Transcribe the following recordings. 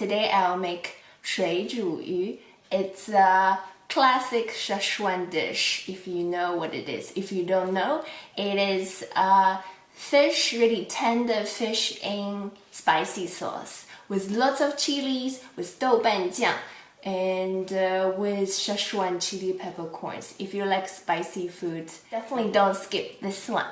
Today I'll make 水煮鱼. It's a classic Szechuan dish, if you know what it is. If you don't know, it is fish, really tender fish in spicy sauce with lots of chilies, with 豆瓣酱, and with Szechuan chili peppercorns. If you like spicy food, definitely don't skip this one.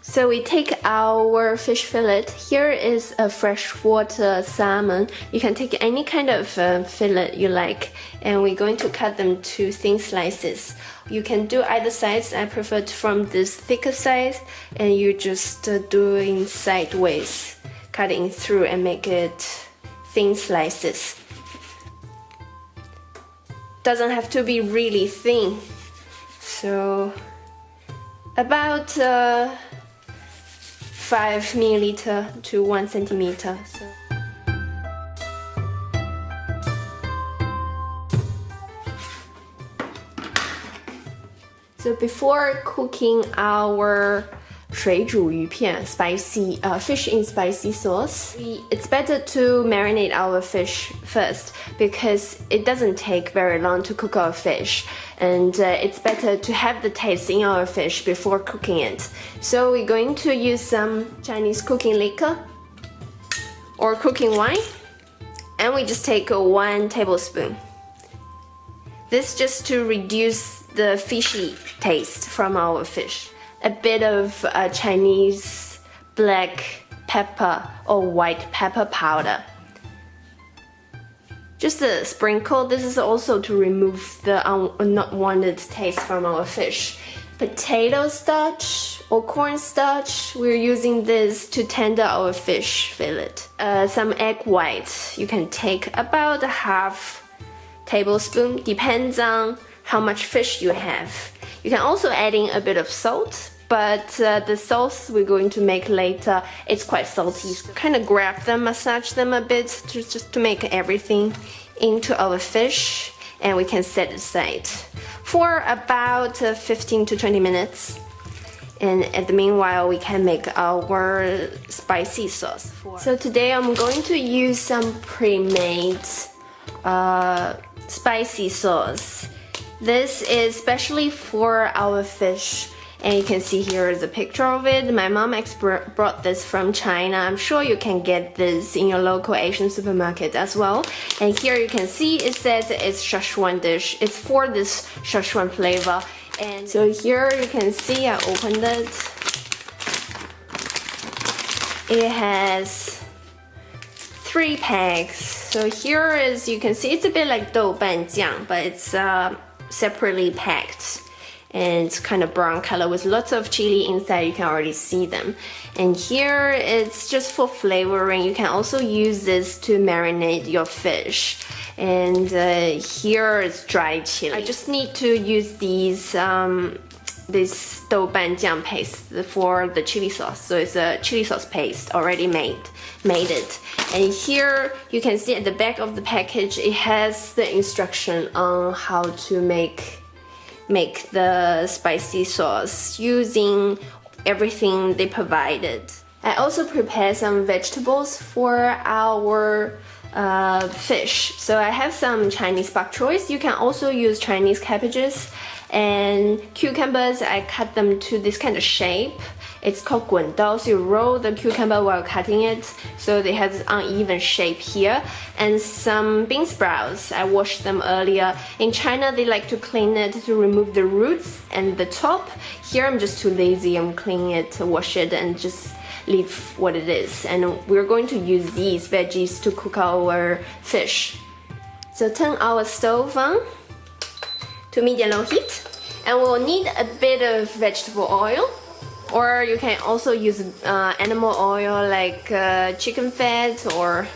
So we take our fish fillet. Here is a freshwater salmon. You can take any kind of fillet you like, and we're going to cut them to thin slices. You can do either sides. I prefer from this thicker size, and you just doing sideways, cutting through and make it thin slices. Doesn't have to be really thin. So about 5 milliliter to 1 centimeter. So before cooking our 水煮鱼片 spicy fish in spicy sauce, it's better to marinate our fish first because it doesn't take very long to cook our fish, and it's better to have the taste in our fish before cooking it. So we're going to use some Chinese cooking liquor or cooking wine, and we just take 1 tablespoon. This just to reduce the fishy taste from our fish. A bit of Chinese black pepper or white pepper powder. Just a sprinkle. This is also to remove the not wanted taste from our fish. Potato starch or cornstarch, we're using this to tender our fish fillet. Some egg whites. You can take about 1/2 tablespoon, depends on how much fish you have. You can also add in a bit of salt, but the sauce we're going to make later, it's quite salty. So kind of grab them, massage them a bit just to make everything into our fish, and we can set it aside for about 15 to 20 minutes. And at the meanwhile, we can make our spicy sauce. So today I'm going to use some pre-made spicy sauce. This is specially for our fish, and you can see here is a picture of it. My mom brought this from China. I'm sure you can get this in your local Asian supermarket as well. And here you can see it says it's Szechuan dish. It's for this Szechuan flavor. And so here you can see I opened it. It has 3 packs. So here is, you can see it's a bit like 豆瓣酱, but it's separately packed, and it's kind of brown color with lots of chili inside. You can already see them. And here it's just for flavoring. You can also use this to marinate your fish. And here is dried chili. I just need to use these this 豆瓣酱 paste for the chili sauce. So it's a chili sauce paste already made it. And here you can see at the back of the package it has the instruction on how to make the spicy sauce using everything they provided. I also prepared some vegetables for our fish. So I have some Chinese bok choys. You can also use Chinese cabbages and cucumbers. I cut them to this kind of shape. It's called 滚刀. So you roll the cucumber while cutting it, so they have this uneven shape here. And some bean sprouts, I washed them earlier. In China, they like to clean it to remove the roots and the top. Here, I'm just too lazy. I'm cleaning it, to wash it, and just leave what it is. And we're going to use these veggies to cook our fish. So turn our stove on to medium-low heat, and we'll need a bit of vegetable oil. Or you can also use animal oil like chicken fat or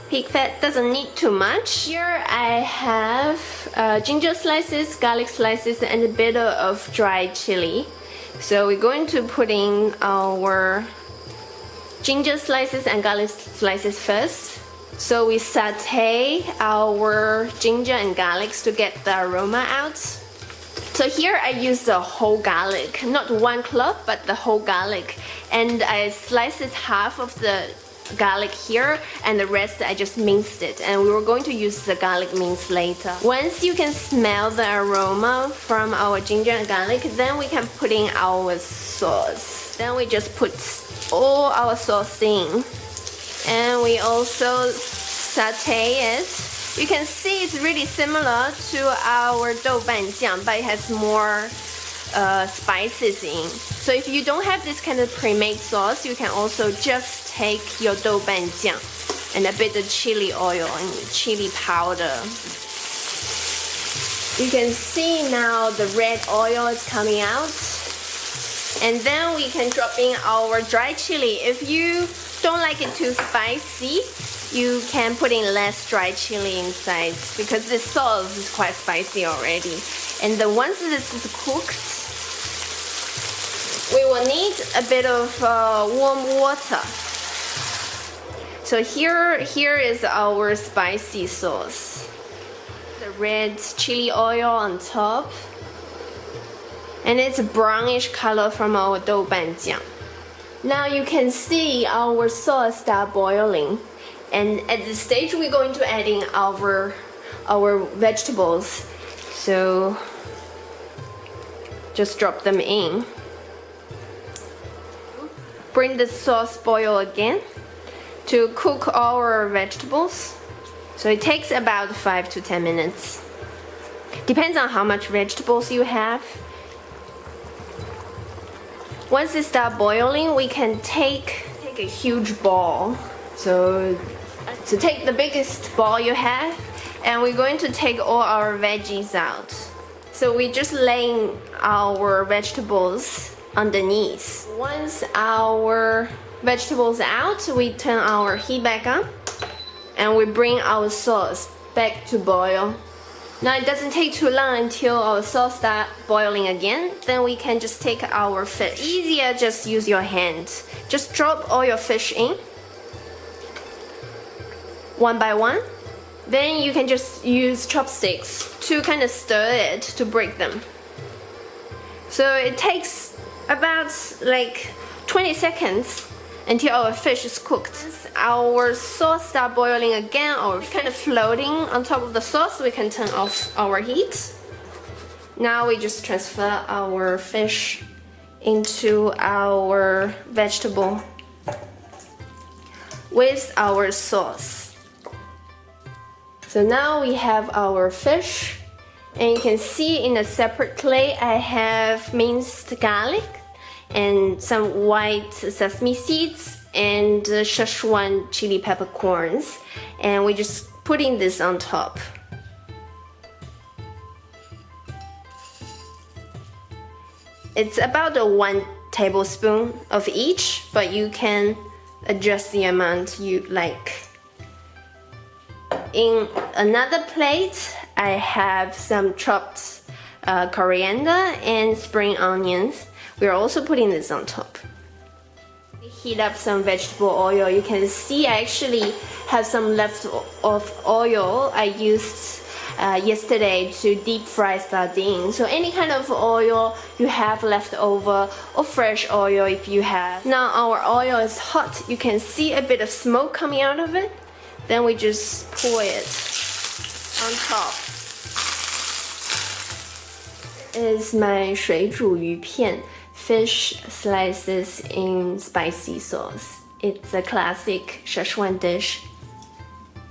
pig fat. Doesn't need too much. Here I have ginger slices, garlic slices, and a bit of dried chili. So we're going to put in our ginger slices and garlic slices first. So we saute our ginger and garlics to get the aroma out. So here I use the whole garlic, not 1 clove, but the whole garlic. And I slice it half of the garlic here, and the rest I just minced it, and we were going to use the garlic mince later. Once you can smell the aroma from our ginger and garlic, then we can put in our sauce. Then we just put all our sauce in, and we also saute it. You can see it's really similar to our douban jiang, but it has more spices in. So if you don't have this kind of pre-made sauce, you can also just take your douban jiang and a bit of chili oil and chili powder. You can see now the red oil is coming out. And then we can drop in our dry chili. If you don't like it too spicy, you can put in less dry chili inside because this sauce is quite spicy already. And then once this is cooked, we will need a bit of warm water. So here is our spicy sauce. The red chili oil on top. And it's a brownish color from our douban jiang. Now you can see our sauce start boiling. And at this stage, we're going to add in our vegetables. So just drop them in. Bring the sauce boil again to cook our vegetables. So it takes about 5 to 10 minutes. Depends on how much vegetables you have. Once it starts boiling, we can take a huge ball. So take the biggest ball you have, and we're going to take all our veggies out. So we just laying our vegetables underneath. Once our vegetables out, we turn our heat back on, and we bring our sauce back to boil. Now it doesn't take too long until our sauce starts boiling again. Then we can just take our fish. Easier, just use your hand. Just drop all your fish in, one by one. Then you can just use chopsticks to kind of stir it to break them. So it takes about like 20 seconds until our fish is cooked. Our sauce starts boiling again, or kind of floating on top of the sauce, we can turn off our heat. Now we just transfer our fish into our vegetable with our sauce. So now we have our fish, and you can see in a separate plate I have minced garlic and some white sesame seeds and Szechuan chili peppercorns, and we're just putting this on top. It's about 1 tablespoon of each, but you can adjust the amount you like. In another plate, I have some chopped coriander and spring onions. We're also putting this on top. Heat up some vegetable oil. You can see I actually have some left of oil I used yesterday to deep fry sardines. So any kind of oil you have left over, or fresh oil if you have. Now our oil is hot. You can see a bit of smoke coming out of it. Then we just pour it on top. Is my 水煮鱼片. Fish slices in spicy sauce. It's a classic Szechuan dish.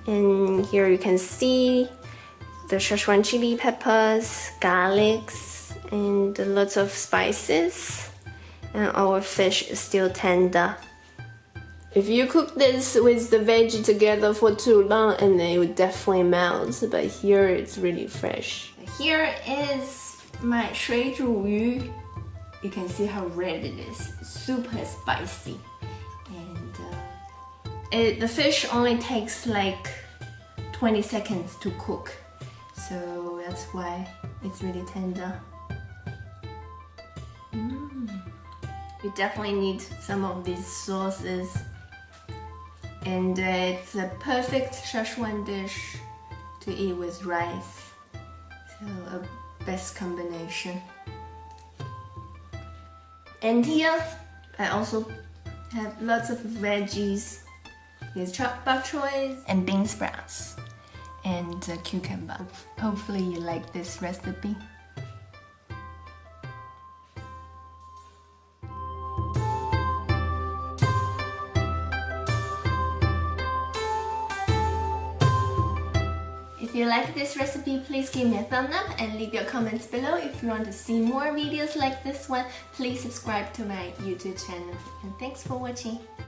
And here you can see the Szechuan chili peppers, garlics, and lots of spices. And our fish is still tender. If you cook this with the veggie together for too long, and then it would definitely melt. But here it's really fresh. Here is my 水煮鱼. You can see how red it is. Super spicy. And the fish only takes like 20 seconds to cook. So that's why it's really tender. You definitely need some of these sauces. And it's a perfect Szechuan dish to eat with rice. So a best combination. And here I also have lots of veggies. Here's chopped bok choy and bean sprouts and cucumber. Hopefully you like this recipe. If you like this recipe, please give me a thumbs up and leave your comments below. If you want to see more videos like this one, please subscribe to my YouTube channel. And thanks for watching.